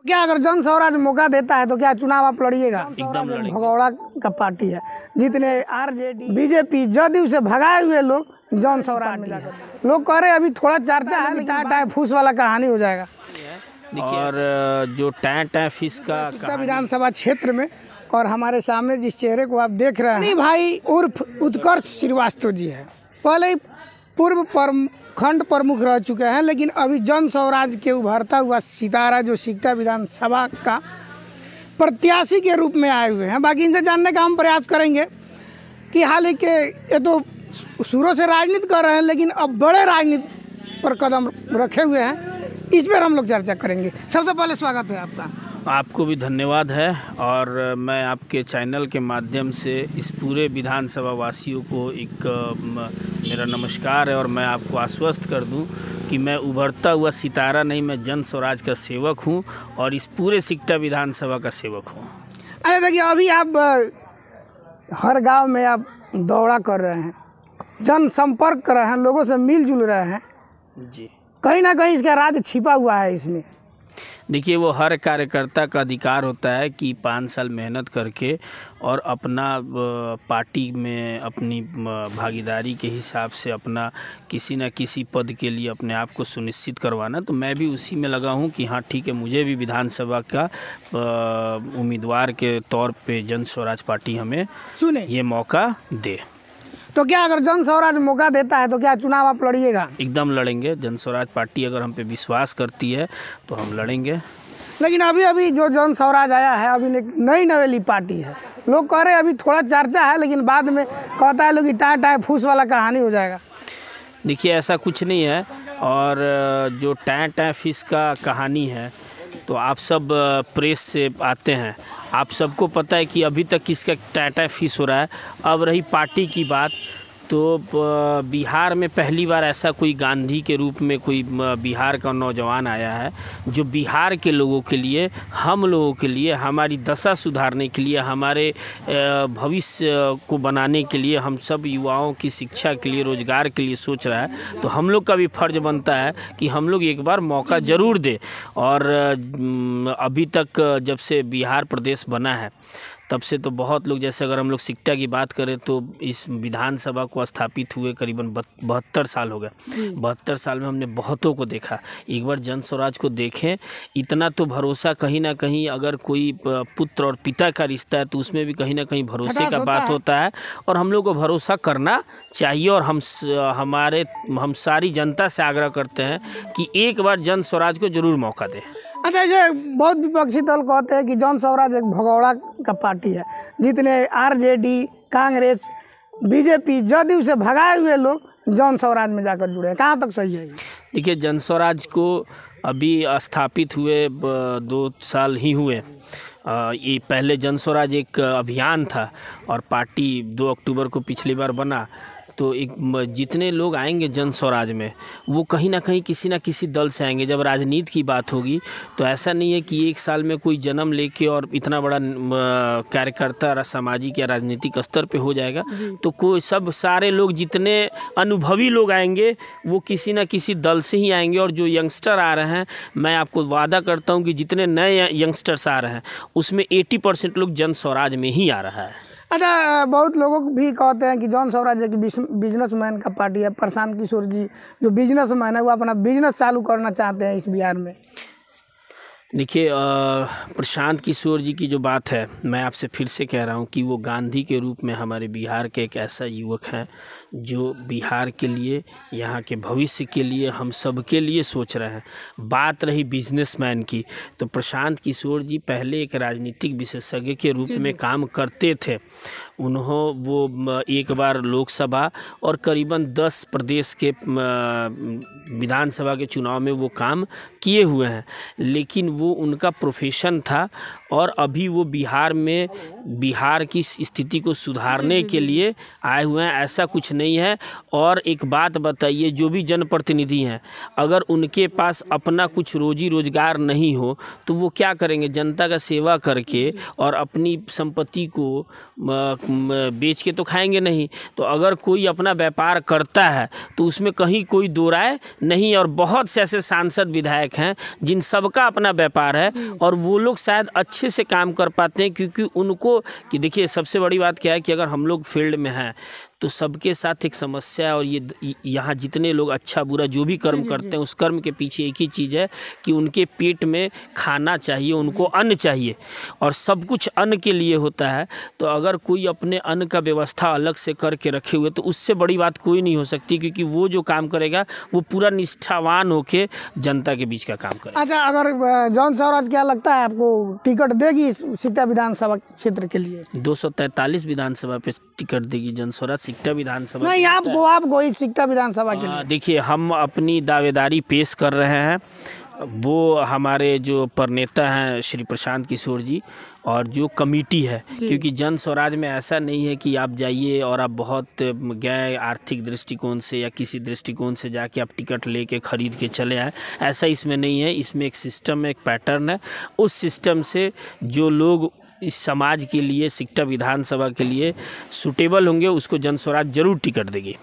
क्या अगर जन स्वराज मौका देता है तो क्या चुनाव आप लड़िएगा? एकदम लड़ेंगे। भगौड़ा का पार्टी है, जितने आरजेडी बीजेपी जदयू से भगाए हुए लोग जन स्वराज में जाकर लोग कह रहे अभी थोड़ा चर्चा है, लेकिन टाटा फूस वाला कहानी हो जाएगा। और जो टैं फीस का सीता विधानसभा क्षेत्र में और हमारे सामने जिस चेहरे को आप देख रहे हैं भाई उर्फ उत्कर्ष श्रीवास्तव जी है। पहले ही पूर्व खंड प्रमुख रह चुके हैं, लेकिन अभी जन स्वराज के उभरता हुआ सितारा जो सीता विधानसभा का प्रत्याशी के रूप में आए हुए हैं। बाकी इनसे जानने का हम प्रयास करेंगे कि हाल ही के ये तो शुरू से राजनीति कर रहे हैं, लेकिन अब बड़े राजनीति पर कदम रखे हुए हैं, इस पर हम लोग चर्चा करेंगे। सबसे पहले स्वागत है आपका। आपको भी धन्यवाद है। और मैं आपके चैनल के माध्यम से इस पूरे विधानसभा वासियों को एक मेरा नमस्कार है। और मैं आपको आश्वस्त कर दूं कि मैं उभरता हुआ सितारा नहीं, मैं जन स्वराज का सेवक हूं और इस पूरे सिकटा विधानसभा का सेवक हूं। अरे देखिए, अभी आप हर गांव में आप दौरा कर रहे हैं, जनसंपर्क कर रहे हैं, लोगों से मिलजुल रहे हैं जी। कहीं ना कहीं इसका राज छिपा हुआ है इसमें। देखिए, वो हर कार्यकर्ता का अधिकार होता है कि 5 साल मेहनत करके और अपना पार्टी में अपनी भागीदारी के हिसाब से अपना किसी न किसी पद के लिए अपने आप को सुनिश्चित करवाना। तो मैं भी उसी में लगा हूं कि हाँ ठीक है, मुझे भी विधानसभा का उम्मीदवार के तौर पे जन स्वराज पार्टी हमें सुने ये मौका दे। तो क्या अगर जन स्वराज मौका देता है तो क्या चुनाव आप लड़िएगा? एकदम लड़ेंगे। जन स्वराज पार्टी अगर हम पे विश्वास करती है तो हम लड़ेंगे। लेकिन अभी जो जन स्वराज आया है, अभी नई नवेली पार्टी है, लोग कह रहे अभी थोड़ा चर्चा है, लेकिन बाद में कहता है लोग कि टाटा फूस वाला कहानी हो जाएगा। देखिए, ऐसा कुछ नहीं है। और जो टैं फीस का कहानी है तो आप सब प्रेस से आते हैं, आप सबको पता है कि अभी तक किसका टैं फीस हो रहा है। अब रही पार्टी की बात, तो बिहार में पहली बार ऐसा कोई गांधी के रूप में कोई बिहार का नौजवान आया है जो बिहार के लोगों के लिए, हम लोगों के लिए, हमारी दशा सुधारने के लिए, हमारे भविष्य को बनाने के लिए, हम सब युवाओं की शिक्षा के लिए, रोजगार के लिए सोच रहा है। तो हम लोग का भी फर्ज बनता है कि हम लोग एक बार मौका ज़रूर दें। और अभी तक जब से बिहार प्रदेश बना है तब से तो बहुत लोग, जैसे अगर हम लोग सिकटा की बात करें तो इस विधानसभा को स्थापित हुए करीबन 72 साल हो गए। 72 साल में हमने बहुतों को देखा। एक बार जन स्वराज को देखें, इतना तो भरोसा कहीं ना कहीं, अगर कोई पुत्र और पिता का रिश्ता है तो उसमें भी कहीं ना कहीं भरोसे का बात होता है। और हम लोग को भरोसा करना चाहिए। और हम सारी जनता से आग्रह करते हैं कि एक बार जन स्वराज को जरूर मौका दें। अच्छा, ऐसे बहुत विपक्षी दल कहते हैं कि जन स्वराज एक भगौड़ा का पार्टी है, जितने आरजेडी, कांग्रेस, बीजेपी, जदयू से भगाए हुए लोग जन स्वराज में जाकर जुड़े हैं। कहाँ तक सही है? देखिए, जन स्वराज को अभी स्थापित हुए 2 साल ही हुए। ये पहले जन स्वराज एक अभियान था और पार्टी 2 अक्टूबर को पिछली बार बना। तो एक जितने लोग आएंगे जन स्वराज में, वो कहीं ना कहीं किसी ना किसी दल से आएंगे। जब राजनीति की बात होगी तो ऐसा नहीं है कि एक साल में कोई जन्म लेके और इतना बड़ा कार्यकर्ता सामाजिक या राजनीतिक स्तर पे हो जाएगा। तो कोई सारे लोग, जितने अनुभवी लोग आएंगे वो किसी ना किसी दल से ही आएंगे। और जो यंगस्टर आ रहे हैं, मैं आपको वादा करता हूँ कि जितने नए यंगस्टर्स आ रहे हैं उसमें 80% लोग जन स्वराज में ही आ रहा है। अच्छा, बहुत लोगों भी कहते हैं कि जन स्वराज एक बिजनेसमैन का पार्टी है। प्रशांत किशोर जी जो बिजनेसमैन है, वो अपना बिजनेस चालू करना चाहते हैं इस बिहार में। देखिए, प्रशांत किशोर जी की जो बात है, मैं आपसे फिर से कह रहा हूँ कि वो गांधी के रूप में हमारे बिहार के एक ऐसा युवक हैं जो बिहार के लिए, यहाँ के भविष्य के लिए, हम सब के लिए सोच रहे हैं। बात रही बिजनेसमैन की, तो प्रशांत किशोर जी पहले एक राजनीतिक विशेषज्ञ के रूप में काम करते थे। वो एक बार लोकसभा और करीबन 10 प्रदेश के विधानसभा के चुनाव में वो काम किए हुए हैं। लेकिन वो उनका प्रोफेशन था और अभी वो बिहार में बिहार की स्थिति को सुधारने के लिए आए हुए हैं, ऐसा कुछ नहीं है। और एक बात बताइए, जो भी जनप्रतिनिधि हैं, अगर उनके पास अपना कुछ रोजी रोजगार नहीं हो तो वो क्या करेंगे? जनता का सेवा करके और अपनी संपत्ति को बेच के तो खाएंगे नहीं। तो अगर कोई अपना व्यापार करता है तो उसमें कहीं कोई दो राय नहीं। और बहुत से ऐसे सांसद विधायक हैं जिन सबका अपना व्यापार है और वो लोग शायद अच्छे से काम कर पाते हैं, क्योंकि उनको कि देखिए सबसे बड़ी बात क्या है कि अगर हम लोग फील्ड में हैं तो सबके साथ एक समस्या है। और ये यहाँ जितने लोग अच्छा बुरा जो भी कर्म करते हैं उस कर्म के पीछे एक ही चीज़ है कि उनके पेट में खाना चाहिए, उनको अन्न चाहिए, और सब कुछ अन्न के लिए होता है। तो अगर कोई अपने अन्न का व्यवस्था अलग से करके रखे हुए तो उससे बड़ी बात कोई नहीं हो सकती, क्योंकि वो जो काम करेगा वो पूरा निष्ठावान होके जनता के बीच का काम करेगा। अच्छा, अगर जन स्वराज क्या लगता है आपको टिकट देगी सिकटा विधानसभा क्षेत्र के लिए? 243 विधानसभा पे टिकट देगी जन स्वराज। सिकटा विधानसभा नहीं, आपको ही सिकटा विधानसभा के लिए? देखिए, हम अपनी दावेदारी पेश कर रहे हैं। वो हमारे जो प्रणेता हैं श्री प्रशांत किशोर जी और जो कमेटी है, क्योंकि जन स्वराज में ऐसा नहीं है कि आप जाइए और आप बहुत गए आर्थिक दृष्टिकोण से या किसी दृष्टिकोण से जाके आप टिकट लेके खरीद के चले आए, ऐसा इसमें नहीं है। इसमें एक सिस्टम है, एक पैटर्न है। उस सिस्टम से जो लोग इस समाज के लिए सिकटा विधानसभा के लिए सूटेबल होंगे उसको जन स्वराज जरूर टिकट देगी।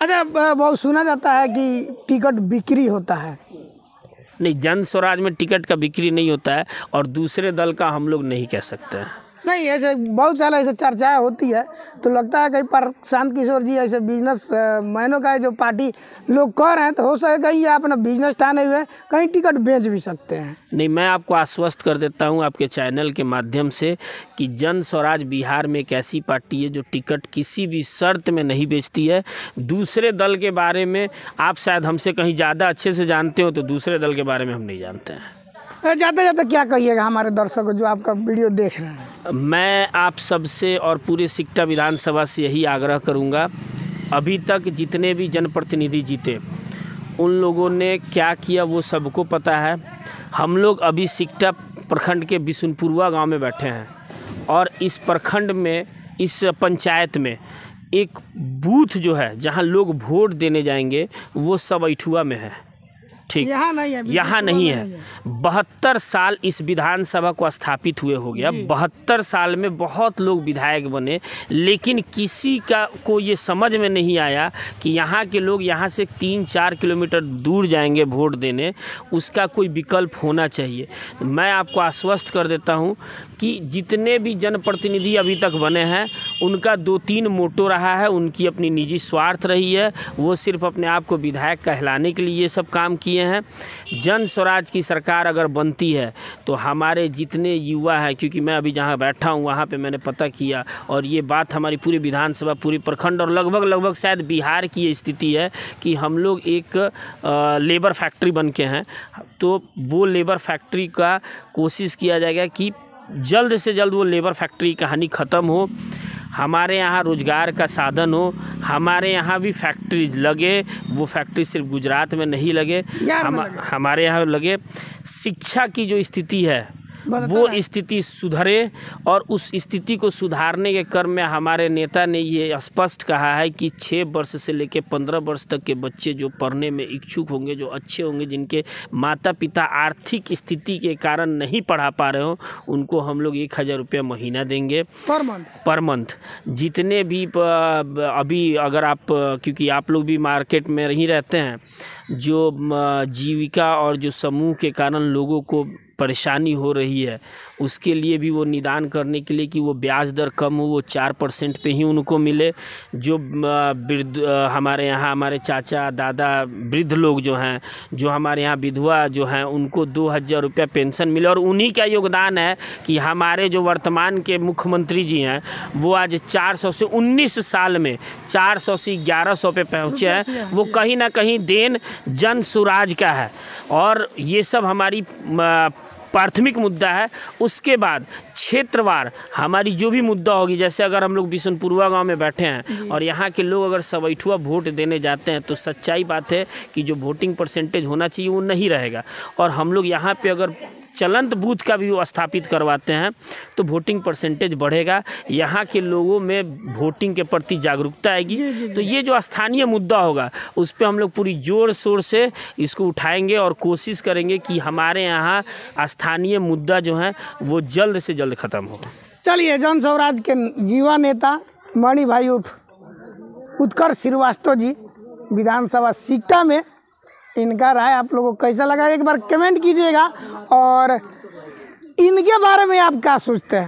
अच्छा, बहुत सुना जाता है कि टिकट बिक्री होता है। नहीं, जन स्वराज में टिकट का बिक्री नहीं होता है और दूसरे दल का हम लोग नहीं कह सकते हैं। नहीं, ऐसे बहुत सारा ऐसे चर्चाएं होती है तो लगता है कहीं प्रशांत किशोर जी ऐसे बिजनेस मैनों का जो पार्टी लोग कर रहे हैं, तो हो सके कहीं अपना बिजनेस ठाने हुए कहीं टिकट बेच भी सकते हैं। नहीं, मैं आपको आश्वस्त कर देता हूं आपके चैनल के माध्यम से कि जन स्वराज बिहार में एक ऐसी पार्टी है जो टिकट किसी भी शर्त में नहीं बेचती है। दूसरे दल के बारे में आप शायद हमसे कहीं ज़्यादा अच्छे से जानते हो, तो दूसरे दल के बारे में हम नहीं जानते हैं। जाते जाते क्या कहिएगा हमारे दर्शकों जो आपका वीडियो देख रहे हैं? मैं आप सबसे और पूरे सिकटा विधानसभा से यही आग्रह करूंगा, अभी तक जितने भी जनप्रतिनिधि जीते उन लोगों ने क्या किया वो सबको पता है। हम लोग अभी सिकटा प्रखंड के बिशुनपुरवा गांव में बैठे हैं और इस प्रखंड में, इस पंचायत में एक बूथ जो है जहां लोग वोट देने जाएंगे वो सब ऐठुआ में है। ठीक, यहाँ नहीं है, यहाँ नहीं है। 72 साल इस विधानसभा को स्थापित हुए हो गया। 72 साल में बहुत लोग विधायक बने, लेकिन किसी का को ये समझ में नहीं आया कि यहाँ के लोग यहाँ से 3-4 किलोमीटर दूर जाएंगे वोट देने, उसका कोई विकल्प होना चाहिए। मैं आपको आश्वस्त कर देता हूँ कि जितने भी जनप्रतिनिधि अभी तक बने हैं उनका 2-3 मोटो रहा है, उनकी अपनी निजी स्वार्थ रही है। वो सिर्फ अपने आप को विधायक कहलाने के लिए ये सब काम किए हैं। जन स्वराज की सरकार अगर बनती है तो हमारे जितने युवा हैं, क्योंकि मैं अभी जहां बैठा हूं वहां पे मैंने पता किया और ये बात हमारी पूरी विधानसभा, पूरी प्रखंड और लगभग शायद बिहार की ये स्थिति है कि हम लोग एक लेबर फैक्ट्री बन के हैं। तो वो लेबर फैक्ट्री का कोशिश किया जाएगा कि जल्द से जल्द वो लेबर फैक्ट्री कहानी ख़त्म हो, हमारे यहाँ रोज़गार का साधन हो, हमारे यहाँ भी फैक्ट्री लगे। वो फैक्ट्री सिर्फ गुजरात में नहीं लगे, हमारे यहाँ लगे। शिक्षा की जो स्थिति है वो स्थिति सुधरे और उस स्थिति को सुधारने के क्रम में हमारे नेता ने ये स्पष्ट कहा है कि 6 वर्ष से लेकर 15 वर्ष तक के बच्चे जो पढ़ने में इच्छुक होंगे, जो अच्छे होंगे, जिनके माता पिता आर्थिक स्थिति के कारण नहीं पढ़ा पा रहे हो, उनको हम लोग 1000 रुपया महीना देंगे पर मंथ। जितने भी अभी अगर आप, क्योंकि आप लोग भी मार्केट में ही रहते हैं, जो जीविका और जो समूह के कारण लोगों को परेशानी हो रही है, उसके लिए भी वो निदान करने के लिए कि वो ब्याज दर कम हो, वो 4% पे ही उनको मिले। जो वृद्ध हमारे यहाँ, हमारे चाचा दादा वृद्ध लोग जो हैं, जो हमारे यहाँ विधवा जो हैं, उनको 2000 रुपया पेंशन मिले। और उन्हीं का योगदान है कि हमारे जो वर्तमान के मुख्यमंत्री जी हैं वो आज 400 से 19 साल में 400 से 1100 पे पहुँचे हैं। वो कहीं ना कहीं देन जन स्वराज का है। और ये सब हमारी प्राथमिक मुद्दा है। उसके बाद क्षेत्रवार हमारी जो भी मुद्दा होगी, जैसे अगर हम लोग बिशुनपुरवा गांव में बैठे हैं और यहाँ के लोग अगर सब ऐठुआ वोट देने जाते हैं तो सच्चाई बात है कि जो वोटिंग परसेंटेज होना चाहिए वो नहीं रहेगा। और हम लोग यहाँ पे अगर चलंत बूथ का भी स्थापित करवाते हैं तो वोटिंग परसेंटेज बढ़ेगा, यहाँ के लोगों में वोटिंग के प्रति जागरूकता आएगी। तो ये जो स्थानीय मुद्दा होगा उस पर हम लोग पूरी जोर शोर से इसको उठाएंगे और कोशिश करेंगे कि हमारे यहाँ स्थानीय मुद्दा जो है वो जल्द से जल्द ख़त्म हो। चलिए, जन स्वराज के युवा नेता मणि भाई उर्फ उत्कर्ष श्रीवास्तव जी विधानसभा सिकटा में, इनका राय आप लोगों को कैसा लगा एक बार कमेंट कीजिएगा, और इनके बारे में आप क्या सोचते हैं।